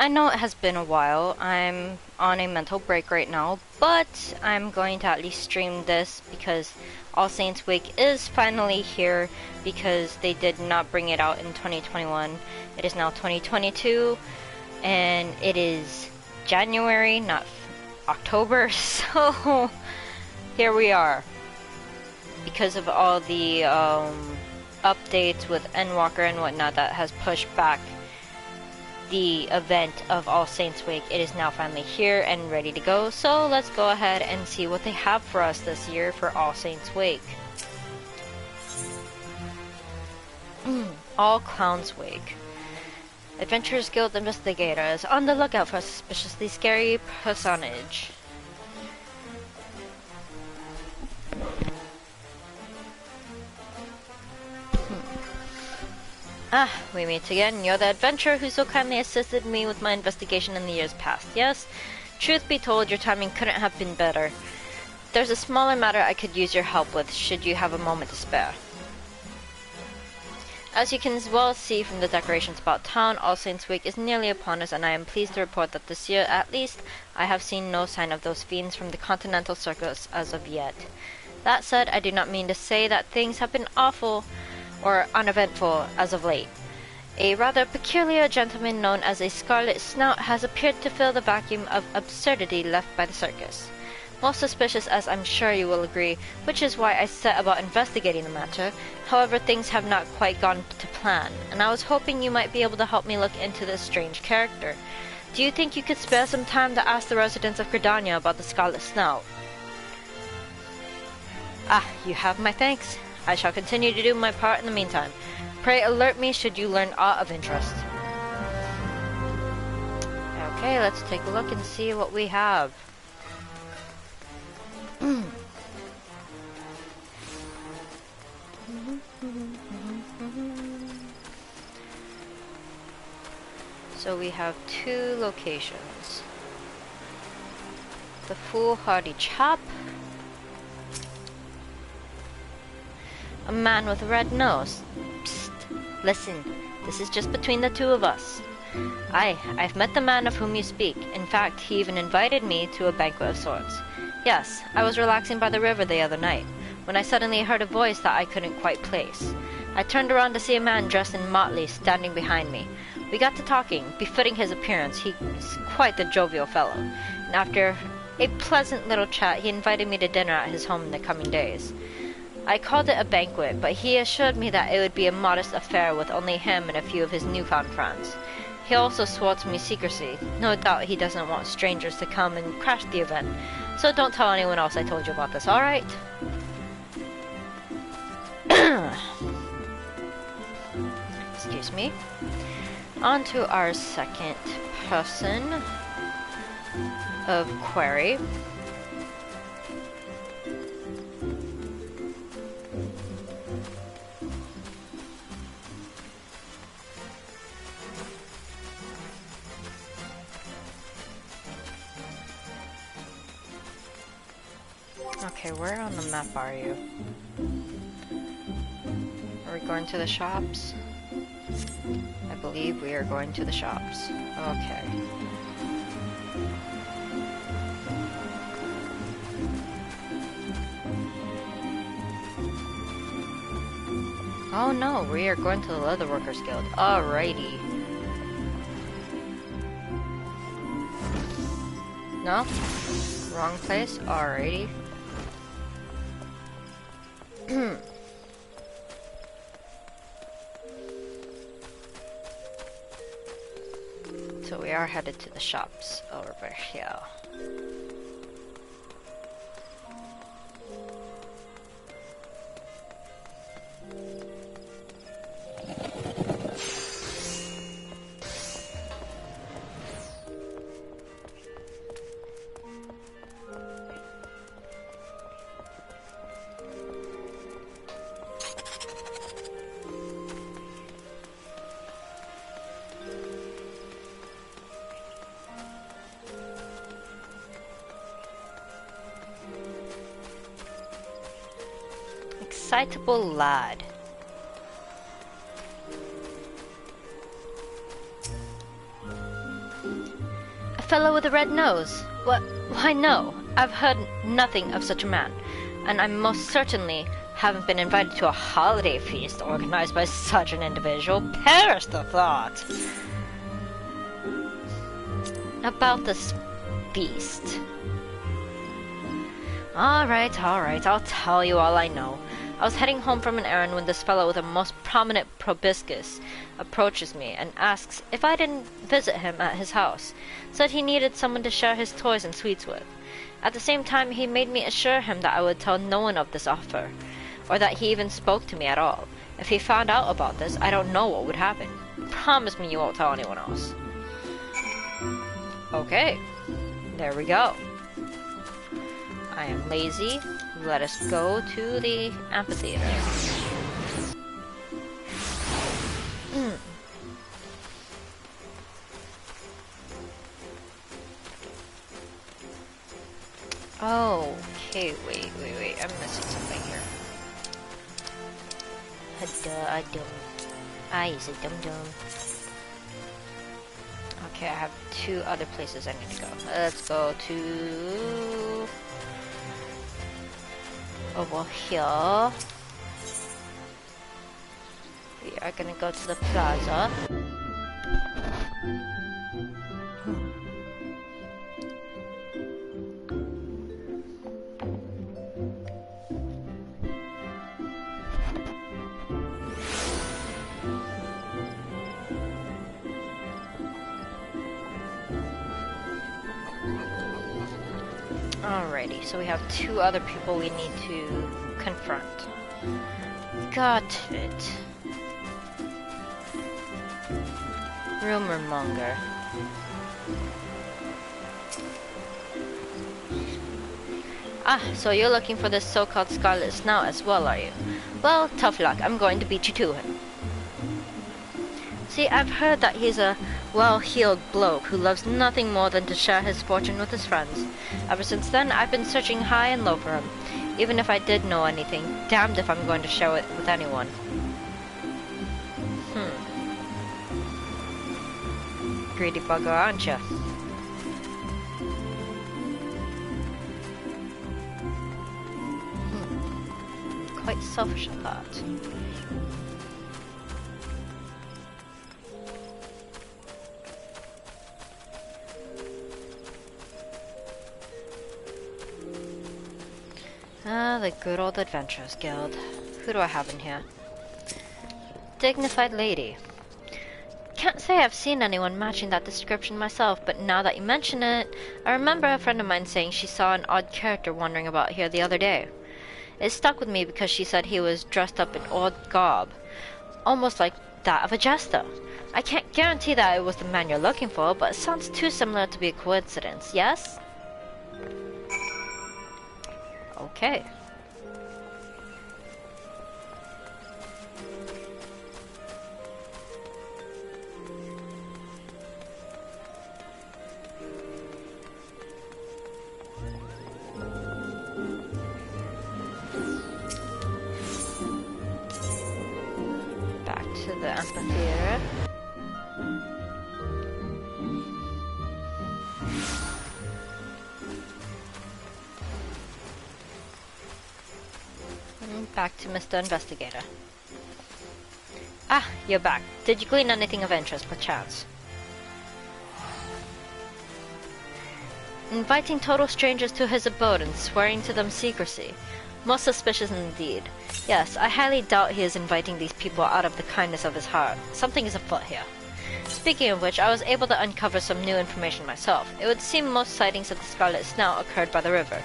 I know it has been a while. I'm on a mental break right now, but I'm going to at least stream this because All Saints Week is finally here because they did not bring it out in 2021. It is now 2022 and it is January, not October, so here we are. Because of all the updates with Endwalker and whatnot that has pushed back the event of All Saints Week, it is now finally here and ready to go. So let's go ahead and see what they have for us this year for All Saints Week. All Clowns Week. Adventurers Guild investigator is on the lookout for a suspiciously scary personage. Ah, we meet again. You're the adventurer who so kindly assisted me with my investigation in the years past. Yes, truth be told, your timing couldn't have been better. There's a smaller matter I could use your help with, should you have a moment to spare. As you can as well see from the decorations about town, All Saints Week is nearly upon us, and I am pleased to report that this year, at least, I have seen no sign of those fiends from the Continental Circus as of yet. That said, I do not mean to say that things have been awful or uneventful as of late. A rather peculiar gentleman known as a Scarlet Snout has appeared to fill the vacuum of absurdity left by the circus. Most suspicious, as I'm sure you will agree, which is why I set about investigating the matter. However, things have not quite gone to plan, and I was hoping you might be able to help me look into this strange character. Do you think you could spare some time to ask the residents of Gridania about the Scarlet Snout? Ah, you have my thanks. I shall continue to do my part in the meantime. Pray alert me should you learn aught of interest. Okay, let's take a look and see what we have. So we have two locations. The Foolhardy Chap. A man with a red nose. Psst. Listen, this is just between the two of us. I've met the man of whom you speak. In fact, he even invited me to a banquet of sorts. Yes, I was relaxing by the river the other night, when I suddenly heard a voice that I couldn't quite place. I turned around to see a man dressed in motley standing behind me. We got to talking, befitting his appearance. He's quite the jovial fellow, and after a pleasant little chat, he invited me to dinner at his home in the coming days. I called it a banquet, but he assured me that it would be a modest affair with only him and a few of his newfound friends. He also swore to me secrecy. No doubt he doesn't want strangers to come and crash the event, so don't tell anyone else I told you about this, alright? Excuse me. On to our second person of query. Okay, where on the map are you? Are we going to the shops? I believe we are going to the shops. Okay. Oh no, we are going to the Leatherworkers Guild. Alrighty. No? Wrong place? Alrighty. So we are headed to the shops over here. Excitable lad. fellow with a red nose? What? Why no, I've heard nothing of such a man, and I most certainly haven't been invited to a holiday feast organized by such an individual. Perish the thought! About this beast. Alright, I'll tell you all I know. I was heading home from an errand when this fellow with a most prominent proboscis approaches me and asks if I didn't visit him at his house. Said he needed someone to share his toys and sweets with. At the same time, he made me assure him that I would tell no one of this offer, or that he even spoke to me at all. If he found out about this, I don't know what would happen. Promise me you won't tell anyone else. Okay, there we go. I am lazy. Let us go to the amphitheater. Oh, okay, wait. I'm missing something here. I is a dum-dum. Okay, I have 2 other places I need to go. Let's go to... over here. We are gonna go to the plaza. Alrighty, so we have 2 other people we need to confront. Got it. Rumor monger. Ah, so you're looking for this so-called Scarlet Snout as well, are you? Well, tough luck. I'm going to beat you to him. See, I've heard that he's a well-heeled bloke who loves nothing more than to share his fortune with his friends. Ever since then, I've been searching high and low for him. Even if I did know anything, damned if I'm going to share it with anyone. Greedy bugger, aren't ya? Quite selfish at that. Ah, the good old Adventurers Guild. Who do I have in here? Dignified lady. Can't say I've seen anyone matching that description myself, but now that you mention it, I remember a friend of mine saying she saw an odd character wandering about here the other day. It stuck with me because she said he was dressed up in odd garb, almost like that of a jester. I can't guarantee that it was the man you're looking for, but it sounds too similar to be a coincidence, yes? Okay. Back to the amphitheater. Back to Mr. Investigator. Ah, you're back. Did you glean anything of interest, perchance? Inviting total strangers to his abode and swearing to them secrecy. Most suspicious indeed. Yes, I highly doubt he is inviting these people out of the kindness of his heart. Something is afoot here. Speaking of which, I was able to uncover some new information myself. It would seem most sightings of the Scarlet Snout occurred by the river.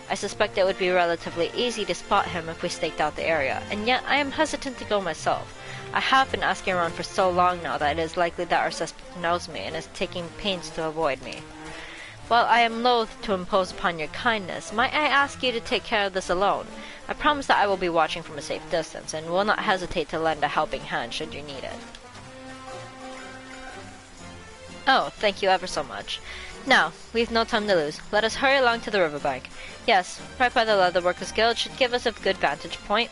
I suspect it would be relatively easy to spot him if we staked out the area, and yet I am hesitant to go myself. I have been asking around for so long now that it is likely that our suspect knows me and is taking pains to avoid me. While I am loath to impose upon your kindness, might I ask you to take care of this alone? I promise that I will be watching from a safe distance, and will not hesitate to lend a helping hand should you need it. Oh, thank you ever so much. Now, we've no time to lose. Let us hurry along to the riverbank. Yes, right by the Leatherworkers Guild should give us a good vantage point.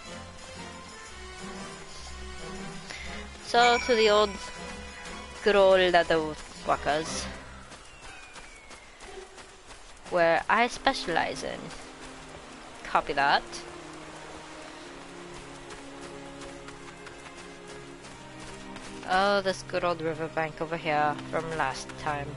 So, to the good old Leatherworkers. where I specialize in. Copy that. Oh, this good old riverbank over here from last time.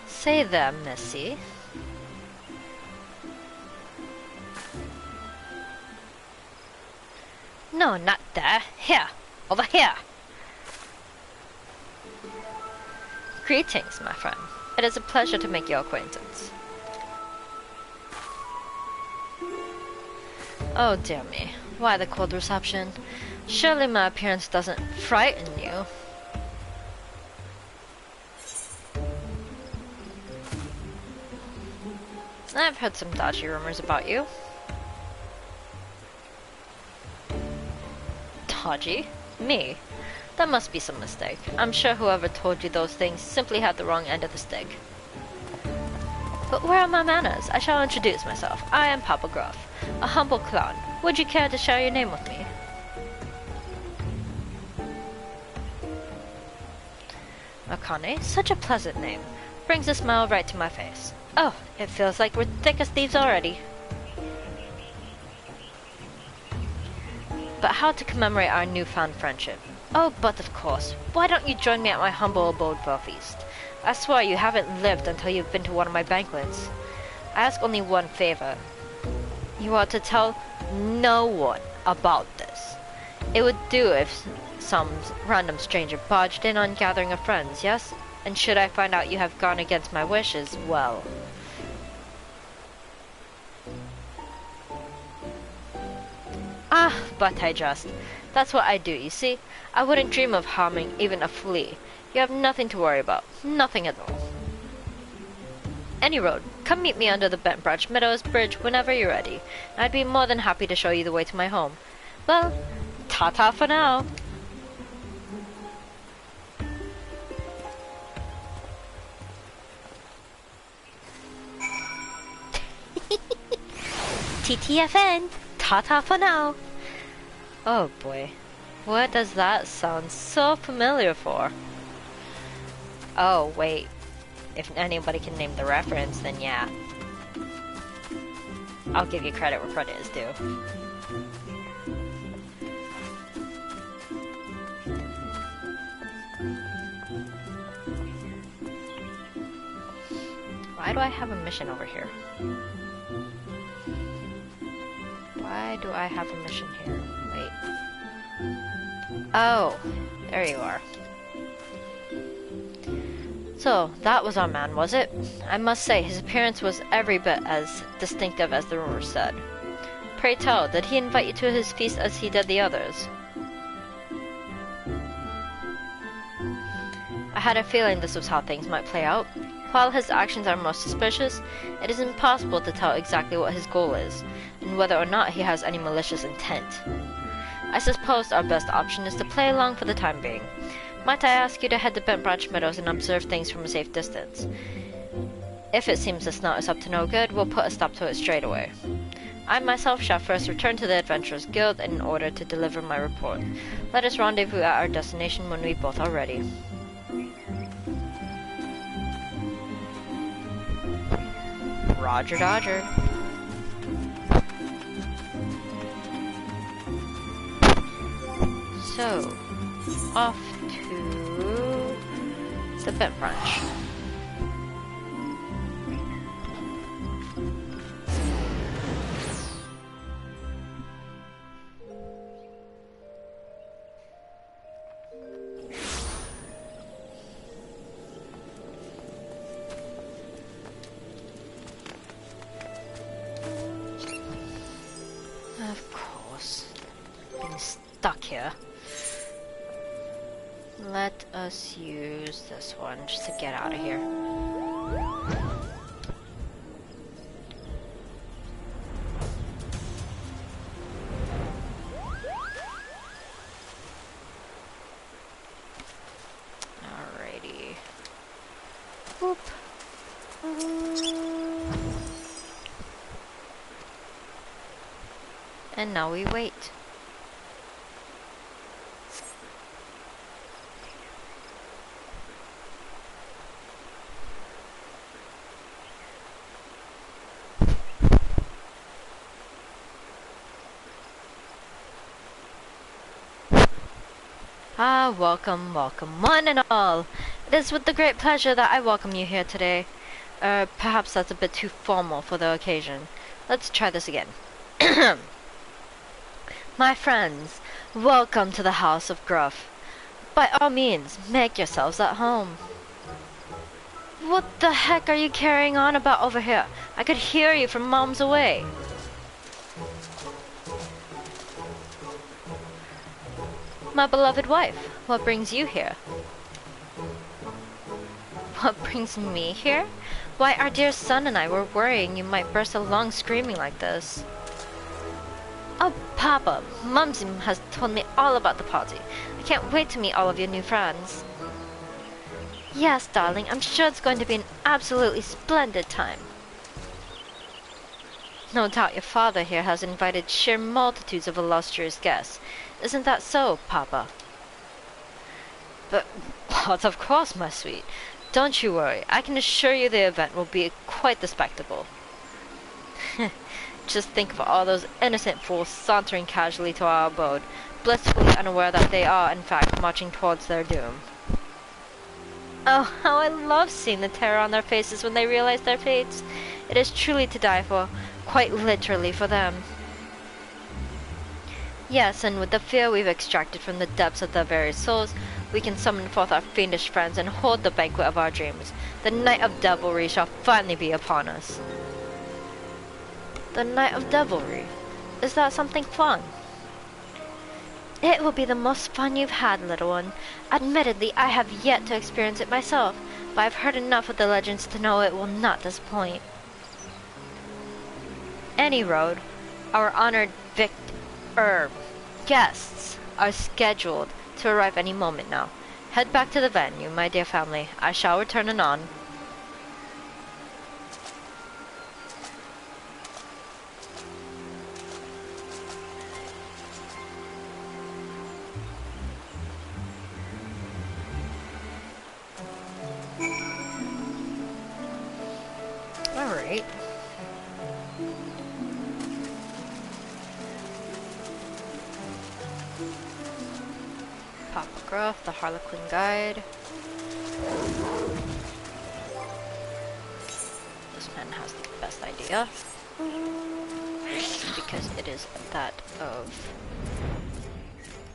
Say there, Missy. No, not there. Here. Over here. Greetings, my friend. It is a pleasure to make your acquaintance. Oh dear me. Why the cold reception? Surely my appearance doesn't frighten you. I've heard some dodgy rumors about you. Dodgy? Me? That must be some mistake. I'm sure whoever told you those things simply had the wrong end of the stick. But where are my manners? I shall introduce myself. I am Papa Gruff, a humble clown. Would you care to share your name with me? Akane, such a pleasant name. Brings a smile right to my face. Oh, it feels like we're thick as thieves already. But how to commemorate our newfound friendship? Oh, but of course. Why don't you join me at my humble abode for a feast? I swear you haven't lived until you've been to one of my banquets. I ask only one favor. You are to tell no one about this. It would do if some random stranger barged in on gathering of friends, yes? And should I find out you have gone against my wishes, well... Ah, but I just... That's what I do, you see? I wouldn't dream of harming even a flea. You have nothing to worry about. Nothing at all. Any road. Come meet me under the Bent Branch Meadows Bridge whenever you're ready. I'd be more than happy to show you the way to my home. Well, ta-ta for now. TTFN. Ta-ta for now. Oh boy. What does that sound so familiar for? Oh, wait. If anybody can name the reference, then yeah. I'll give you credit where credit is due. Why do I have a mission over here? Why do I have a mission here? Wait. Oh, there you are. So, that was our man, was it? I must say, his appearance was every bit as distinctive as the rumors said. Pray tell, did he invite you to his feast as he did the others? I had a feeling this was how things might play out. While his actions are most suspicious, it is impossible to tell exactly what his goal is, and whether or not he has any malicious intent. I suppose our best option is to play along for the time being. Might I ask you to head to Bent Branch Meadows and observe things from a safe distance? If it seems the snout is up to no good, we'll put a stop to it straight away. I myself shall first return to the Adventurers Guild in order to deliver my report. Let us rendezvous at our destination when we both are ready. Roger Dodger. So, off to the Bent Branch. Of course. Being stuck here. Let us use this one just to get out of here. Alrighty. Boop. And now we wait. Ah, welcome, welcome, one and all. It is with the great pleasure that I welcome you here today. Perhaps that's a bit too formal for the occasion. Let's try this again. My friends, welcome to the House of Gruff. By all means, make yourselves at home. What the heck are you carrying on about over here? I could hear you from miles away. My beloved wife, what brings you here? What brings me here? Why, our dear son and I were worrying you might burst along screaming like this. Oh, Papa, Mumsy has told me all about the party. I can't wait to meet all of your new friends. Yes, darling, I'm sure it's going to be an absolutely splendid time. No doubt your father here has invited sheer multitudes of illustrious guests. Isn't that so, Papa? But of course, my sweet. Don't you worry. I can assure you the event will be quite the spectacle. Just think of all those innocent fools sauntering casually to our abode, blissfully unaware that they are, in fact, marching towards their doom. Oh, how I love seeing the terror on their faces when they realize their fates. It is truly to die for, quite literally for them. Yes, and with the fear we've extracted from the depths of their very souls, we can summon forth our fiendish friends and hold the banquet of our dreams. The night of devilry shall finally be upon us. The night of devilry? Is that something fun? It will be the most fun you've had, little one. Admittedly, I have yet to experience it myself, but I've heard enough of the legends to know it will not disappoint. Any road, our honored guests are scheduled to arrive any moment now. Head back to the venue, my dear family. I shall return anon. Alright. Papa Gruff, the Harlequin Guide. This man has the best idea. Because it is that of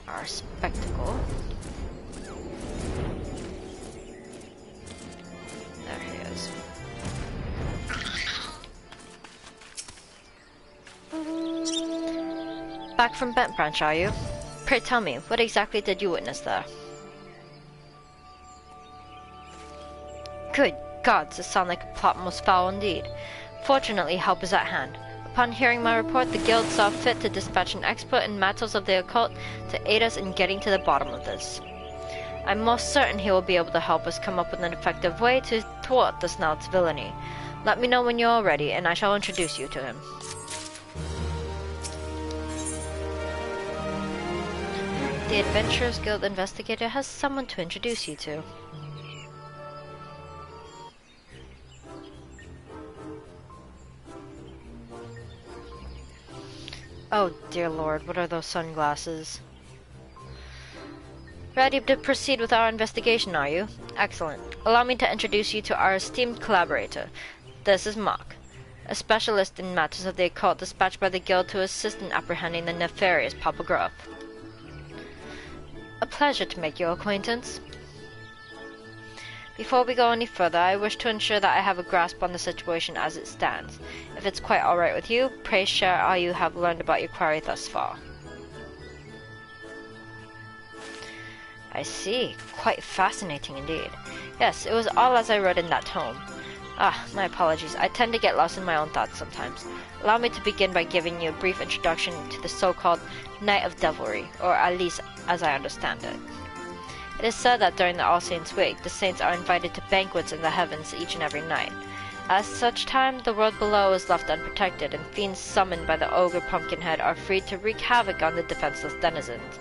our spectacle. There he is. Back from Bent Branch, are you? Pray tell me, what exactly did you witness there? Good gods, this sounds like a plot most foul indeed. Fortunately, help is at hand. Upon hearing my report, the guild saw fit to dispatch an expert in matters of the occult to aid us in getting to the bottom of this. I'm most certain he will be able to help us come up with an effective way to thwart the snout's villainy. Let me know when you're all ready, and I shall introduce you to him. The Adventurers Guild investigator has someone to introduce you to. Oh dear lord, what are those sunglasses? Ready to proceed with our investigation, are you? Excellent. Allow me to introduce you to our esteemed collaborator. This is Mark, a specialist in matters of the occult dispatched by the guild to assist in apprehending the nefarious Papa Gruff. A pleasure to make your acquaintance. Before we go any further, I wish to ensure that I have a grasp on the situation as it stands. If it's quite alright with you, pray share all you have learned about your quarry thus far. I see. Quite fascinating indeed. Yes, it was all as I read in that tome. Ah, my apologies. I tend to get lost in my own thoughts sometimes. Allow me to begin by giving you a brief introduction to the so-called Night of Devilry, or at least as I understand it. It is said that during the All Saints' Week, the saints are invited to banquets in the heavens each and every night. At such time, the world below is left unprotected, and fiends summoned by the ogre Pumpkinhead are free to wreak havoc on the defenseless denizens.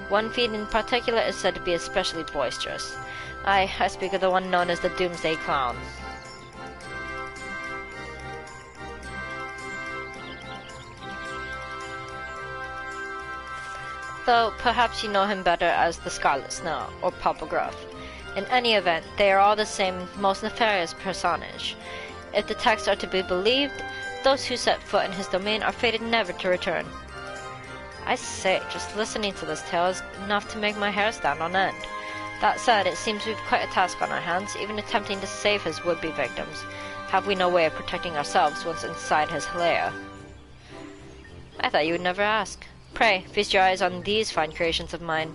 One fiend in particular is said to be especially boisterous. I speak of the one known as the Doomsday Clown. Though perhaps you know him better as the Scarlet Snow, or Papa Gruff. In any event, they are all the same most nefarious personage. If the texts are to be believed, those who set foot in his domain are fated never to return. I say, just listening to this tale is enough to make my hair stand on end. That said, it seems we've quite a task on our hands, even attempting to save his would-be victims. Have we no way of protecting ourselves once inside his lair? I thought you would never ask. Pray, feast your eyes on these fine creations of mine.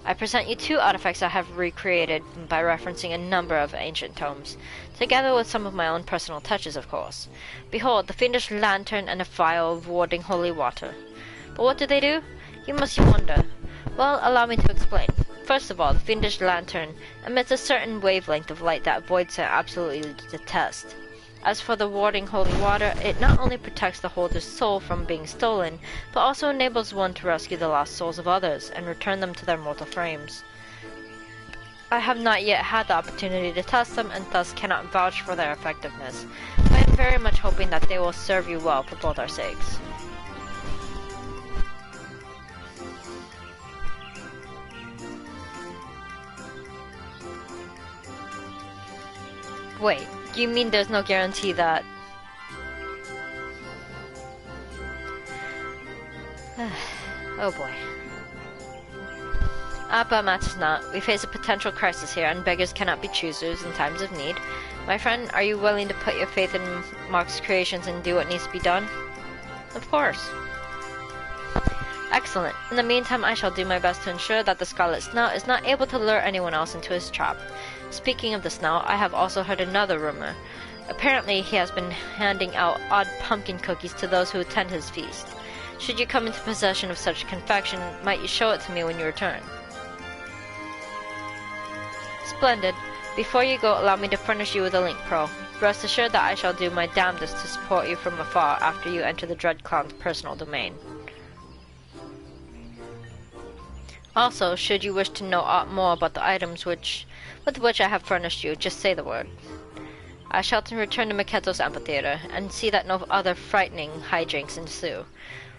I present you 2 artifacts I have recreated by referencing a number of ancient tomes, together with some of my own personal touches, of course. Behold, the fiendish lantern and a vial of warding holy water. But what do? You must wonder. Well, allow me to explain. First of all, the fiendish lantern emits a certain wavelength of light that voids absolutely detest. As for the warding holy water, it not only protects the holder's soul from being stolen, but also enables one to rescue the lost souls of others and return them to their mortal frames. I have not yet had the opportunity to test them and thus cannot vouch for their effectiveness, but I am very much hoping that they will serve you well for both our sakes. Wait, you mean there's no guarantee that... Oh boy. But matters not. We face a potential crisis here, and beggars cannot be choosers in times of need. My friend, are you willing to put your faith in Mark's creations and do what needs to be done? Of course. Excellent. In the meantime, I shall do my best to ensure that the Scarlet Snout is not able to lure anyone else into his trap. Speaking of the Snout, I have also heard another rumor. Apparently, he has been handing out odd pumpkin cookies to those who attend his feast. Should you come into possession of such confection, might you show it to me when you return? Splendid. Before you go, allow me to furnish you with a link pearl. Rest assured that I shall do my damnedest to support you from afar after you enter the Dread Clown's personal domain. Also, should you wish to know aught more about the items with which I have furnished you, just say the word. I shall return to Maketo's amphitheater, and see that no other frightening hijinks ensue.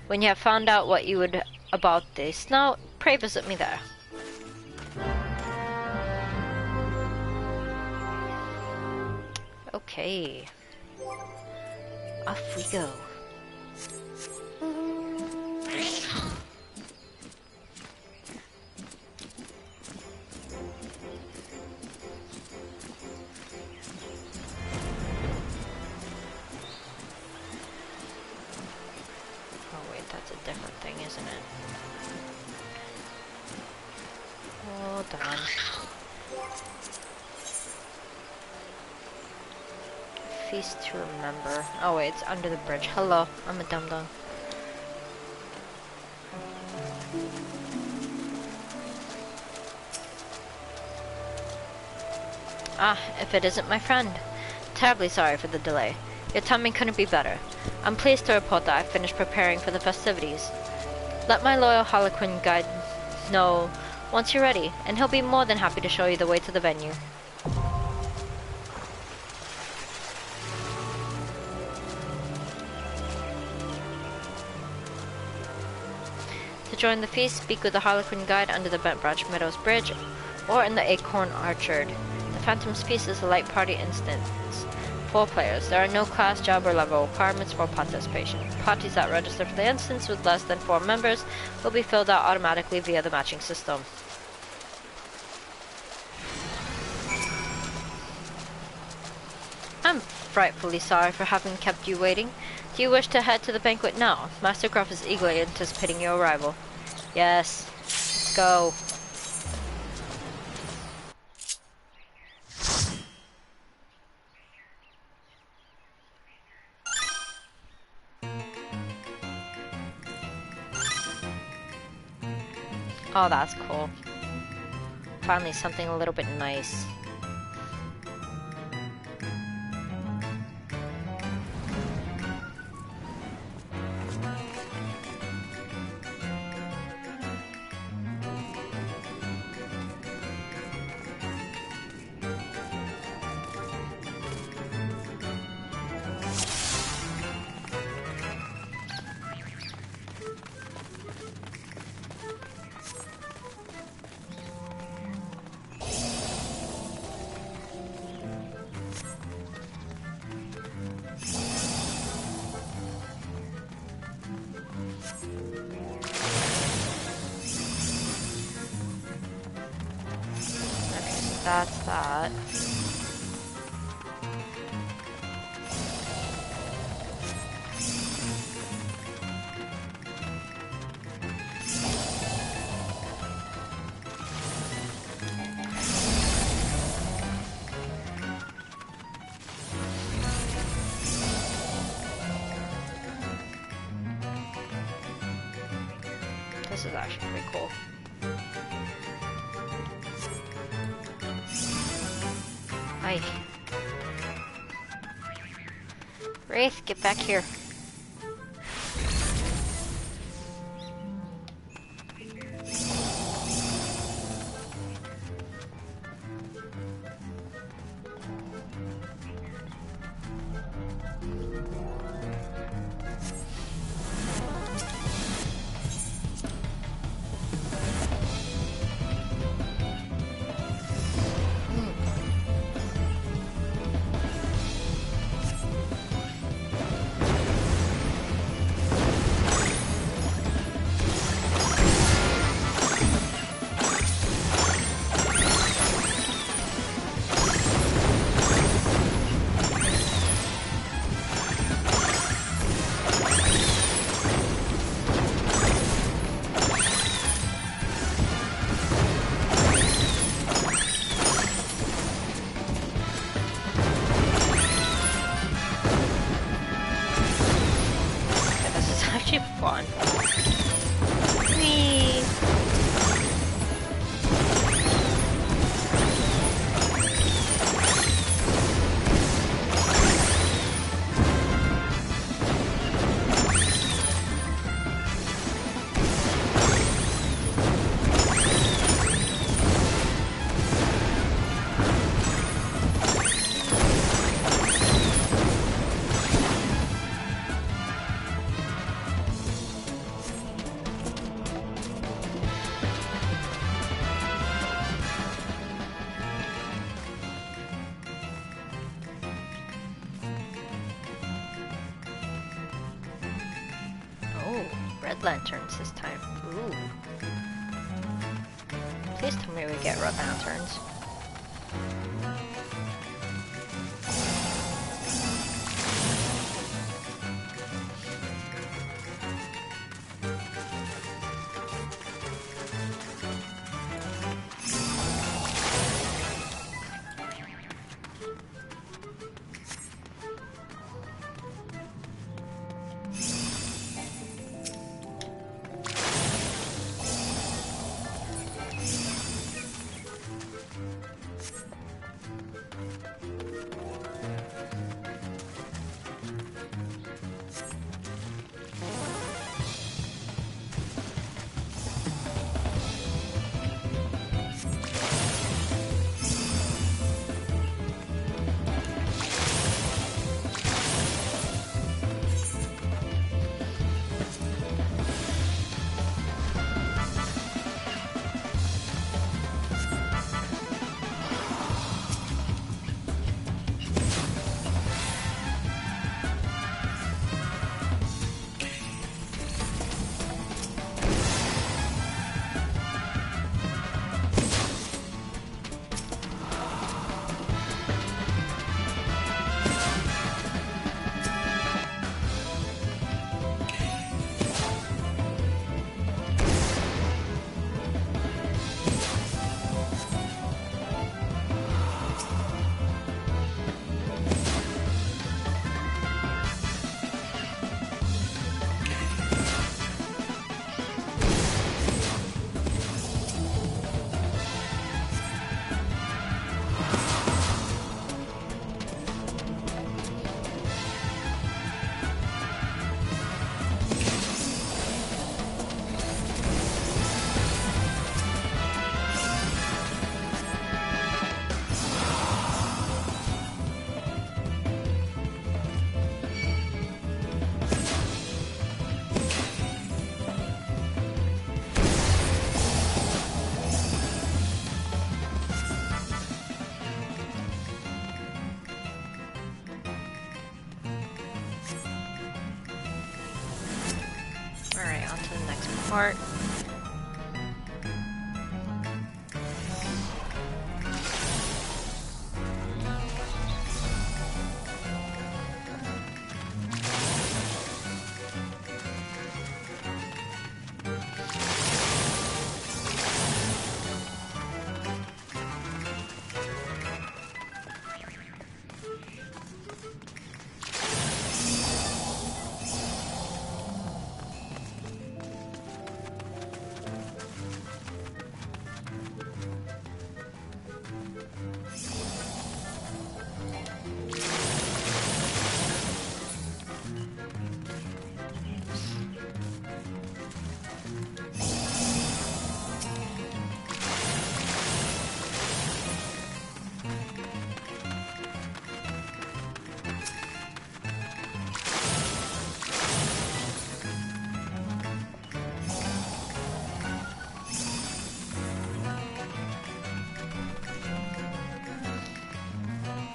When you have found out what you would about the Snout, pray visit me there. Okay. Off we go. Hold on. Feast to remember. Oh wait, it's under the bridge. Hello, I'm a dum-dum. Ah, if it isn't my friend. Terribly sorry for the delay. Your timing couldn't be better. I'm pleased to report that I've finished preparing for the festivities. Let my loyal Harlequin guide know once you're ready, and he'll be more than happy to show you the way to the venue. To join the feast, speak with the Harlequin guide under the Bentbranch Meadows Bridge, or in the Acorn Orchard. The Phantom's Feast is a light party instance. 4 players. There are no class, job, or level requirements for participation. Parties that register for the instance with less than 4 members will be filled out automatically via the matching system. I'm frightfully sorry for having kept you waiting. Do you wish to head to the banquet now? Master Gruff is eagerly anticipating your arrival. Yes. Let's go. Oh, that's cool. Finally something a little bit nice. That's that. This is actually pretty cool. Hi. Wraith, get back here. Fun. Whee! Red lanterns this time. Ooh. Please tell me we get red lanterns. heart.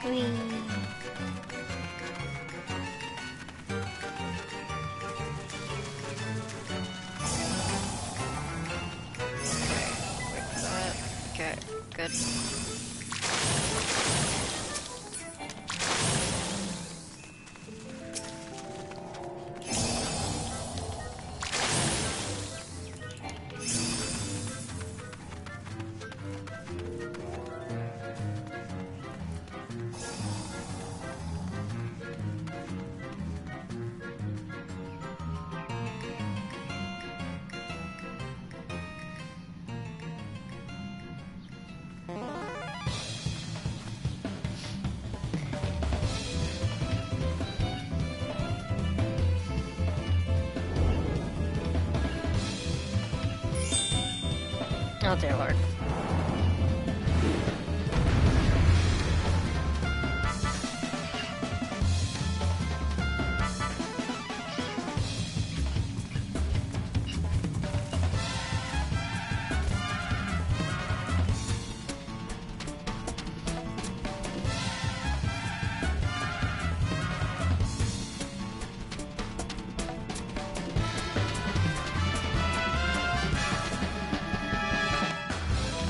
Whee. Wait for that. Okay, good. Oh dear lord.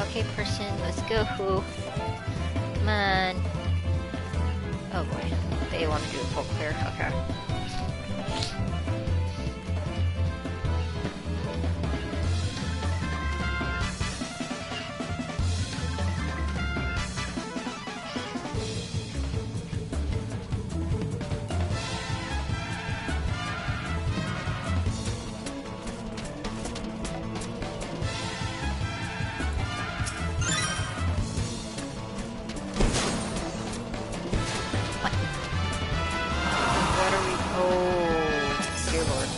Okay, person, let's go. Come on. Oh boy, they want to do a full clear. Okay. What are we? Oh, dear lord.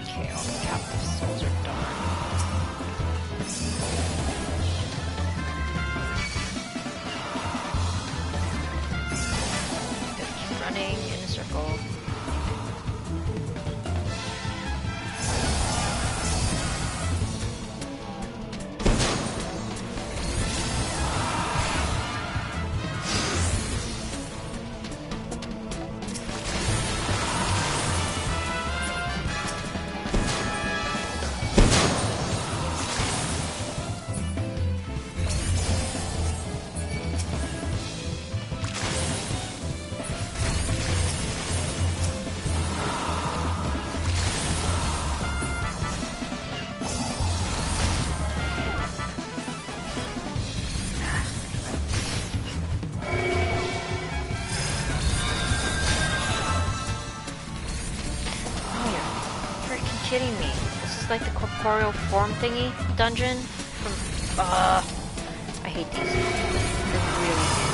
Okay, all the captive souls are done. Gotta keep running in a circle. like the corporeal form thingy dungeon from... I hate these. I really hate.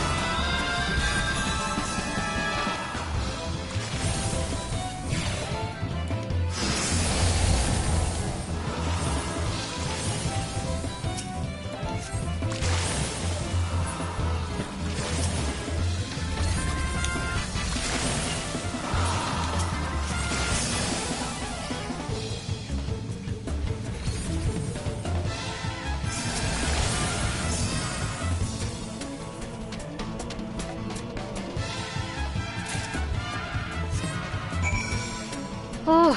Oh.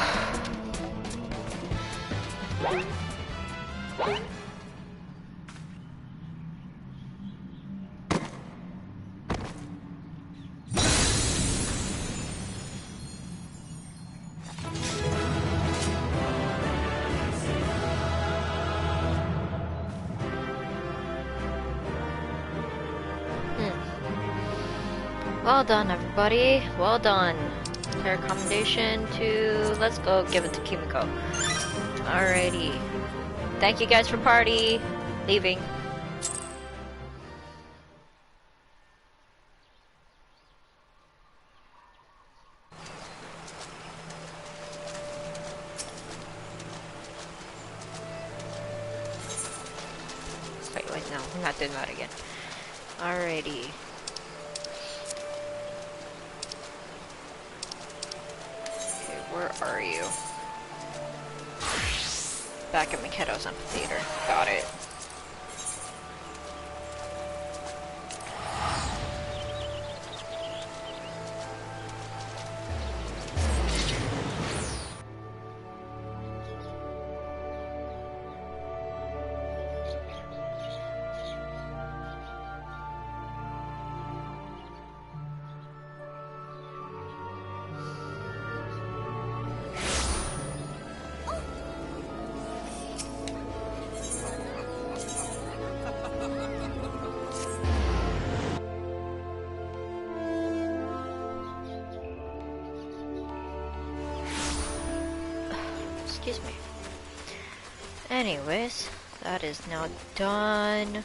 Well done, everybody. Well done. Her recommendation to... Let's go give it to Kimiko. Alrighty. Thank you guys for party. Leaving. Wait, no. I'm not doing that again. Alrighty. Where are you? Back at Mikedo's Amphitheater. Got it. Excuse me. Anyways, that is now done.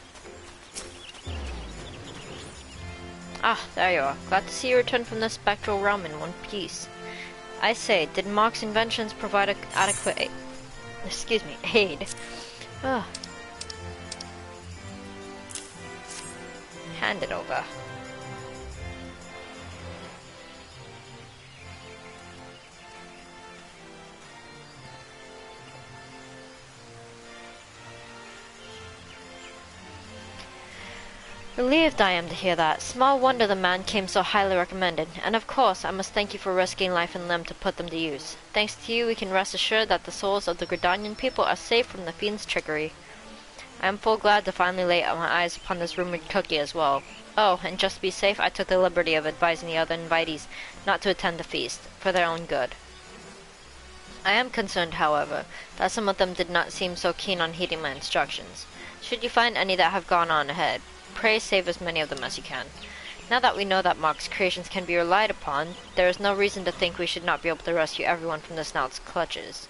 Ah, there you are. Glad to see you return from the spectral realm in one piece. I say, did Mark's inventions provide adequate aid? Ah. Hand it over. Relieved I am to hear that. Small wonder the man came so highly recommended. And of course, I must thank you for risking life and limb to put them to use. Thanks to you, we can rest assured that the souls of the Gridanian people are safe from the fiend's trickery. I am full glad to finally lay my eyes upon this rumored cookie as well. Oh, and just to be safe, I took the liberty of advising the other invitees not to attend the feast, for their own good. I am concerned, however, that some of them did not seem so keen on heeding my instructions. Should you find any that have gone on ahead, pray save as many of them as you can. Now that we know that Mark's creations can be relied upon, there is no reason to think we should not be able to rescue everyone from the Snout's clutches.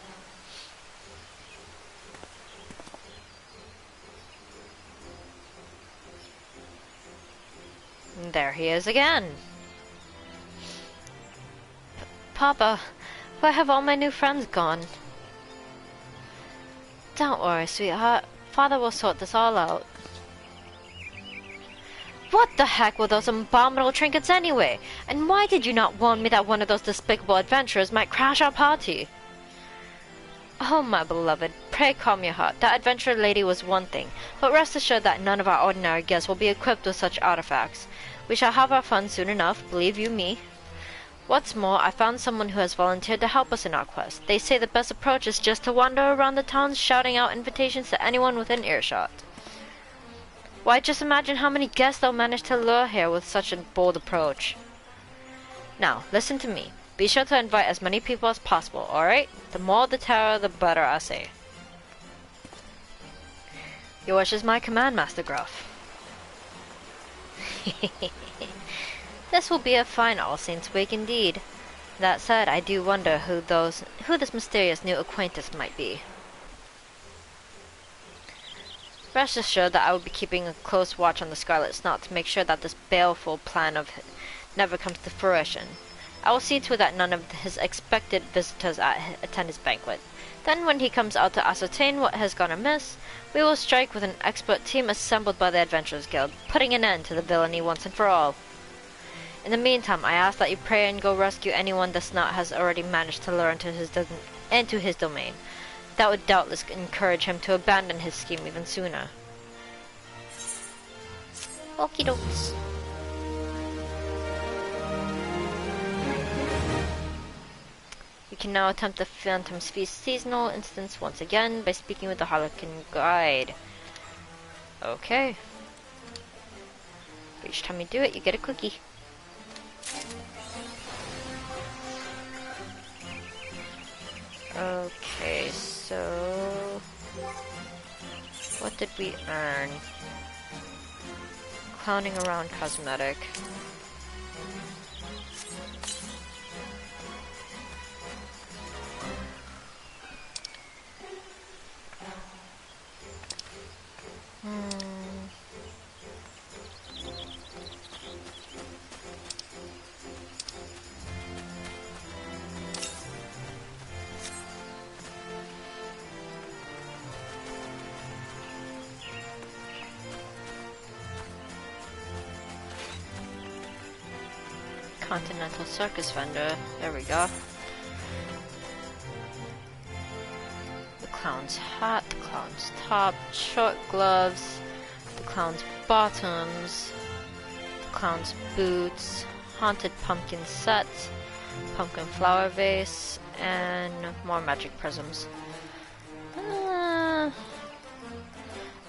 And there he is again. Papa, where have all my new friends gone? Don't worry, sweetheart. Father will sort this all out. What the heck were those abominable trinkets anyway? And why did you not warn me that one of those despicable adventurers might crash our party? Oh, my beloved, pray calm your heart. That adventurer lady was one thing, but rest assured that none of our ordinary guests will be equipped with such artifacts. We shall have our fun soon enough, believe you me. What's more, I found someone who has volunteered to help us in our quest. They say the best approach is just to wander around the towns shouting out invitations to anyone within earshot. Why, just imagine how many guests they'll manage to lure here with such a bold approach. Now, listen to me. Be sure to invite as many people as possible, alright? The more the terror, the better, I say. Your wish is my command, Master Gruff. This will be a fine All Saints week indeed. That said, I do wonder who this mysterious new acquaintance might be. Rest assured that I will be keeping a close watch on the Scarlet Snot to make sure that this baleful plan of his never comes to fruition. I will see to it that none of his expected visitors attend his banquet. Then, when he comes out to ascertain what has gone amiss, we will strike with an expert team assembled by the Adventurers Guild, putting an end to the villainy once and for all. In the meantime, I ask that you pray and go rescue anyone the Snot has already managed to lure into his domain. That would doubtless encourage him to abandon his scheme even sooner. Okie dokes. You can now attempt the Phantom's Feast seasonal instance once again by speaking with the Harlequin Guide. Okay. Each time you do it, you get a cookie. Okay, so what did we earn? Clowning around cosmetic. Continental Circus Vendor. There we go. The clown's hat, the clown's top, short gloves, the clown's bottoms, the clown's boots, haunted pumpkin set, pumpkin flower vase, and more magic prisms. I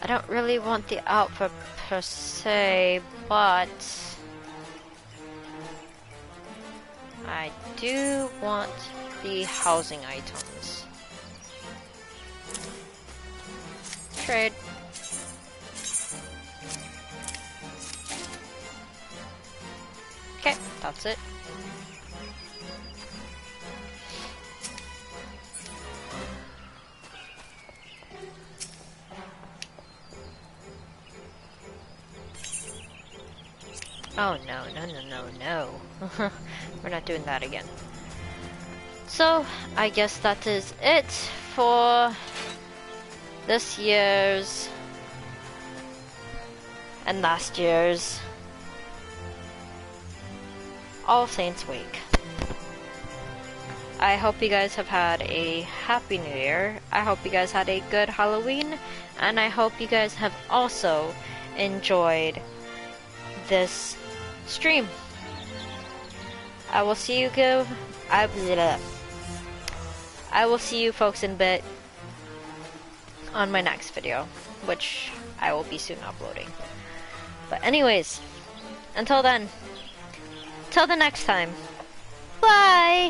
don't really want the outfit per se, but I do want the housing items. Trade. Okay, that's it. Oh no, no. We're not doing that again. So, I guess that is it for this year's and last year's All Saints Week. I hope you guys have had a happy new year. I hope you guys had a good Halloween, and I hope you guys have also enjoyed this stream. I will see you I will see you folks in a bit on my next video, which I will be soon uploading. But anyways, until then, till the next time, bye!